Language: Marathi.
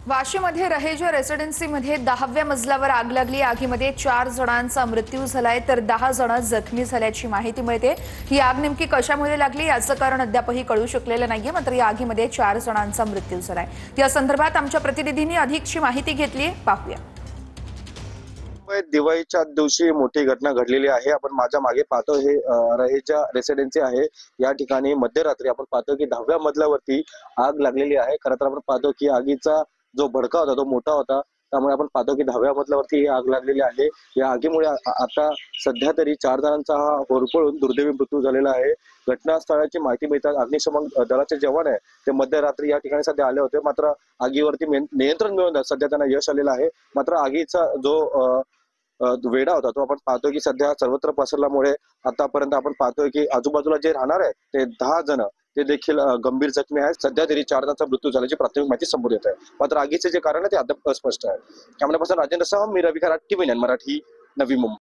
वाशीमध्ये रहेजा रेसिडेन्सीमध्ये 10व्या मजल्यावर आग लागली। आगीमध्ये 4 जणांचा मृत्यू झालाय तर 10 जण जखमी झाल्याची माहिती मिळते। ही आग नेमकी कशामुळे लागली याचं कारण अद्यापही कळू शकलेलं नाहीये, मात्र या आगीमध्ये 4 जणांचा मृत्यू झालाय। या संदर्भात आमच्या प्रतिनिधींनी अधिकची माहिती घेतली, पाहूया। दिवाळीच्या दिवशी मोठी घटना घडलेली आहे। आपण माझ्या मागे पाहतो हे रहेजा रेसिडेन्सी आहे। या ठिकाणी मध्यरात्री आपण पाहतो की 10व्या मजल्यावरती आग लागलेली आहे। खरं तर आपण पाहतो की आगीचा जो भडका होता तो मोठा होता, त्यामुळे आपण पाहतो की 10व्या मजल्यावरती ही आग लागलेली आहे। या आगीमुळे आता सध्या तरी 4 जणांचा हा होरपळून दुर्दैवी मृत्यू झालेला आहे। घटनास्थळाची माहिती मिळताच अग्निशमन दलाचे जवान आहे ते मध्यरात्री या ठिकाणी सध्या आले होते, मात्र आगीवरती नियंत्रण मिळवण्यात सध्या त्यांना यश आलेलं आहे। मात्र आगीचा जो वेढा होता तो आपण पाहतोय की सध्या सर्वत्र पसरल्यामुळे आतापर्यंत आपण पाहतोय की आजूबाजूला जे राहणार आहे ते 10 जण ते देखील गंभीर जखमी आहेत। सध्या तरी 4 जणांचा मृत्यू झाल्याची प्राथमिक माहिती समोर येत आहे, मात्र आगीचे जे कारण आहे ते अद्याप अस्पष्ट आहे। कॅमेरापर्सन राजेंद्र सह मी रवी खरात, टीव्ही 9 मराठी, नवी मुंबई।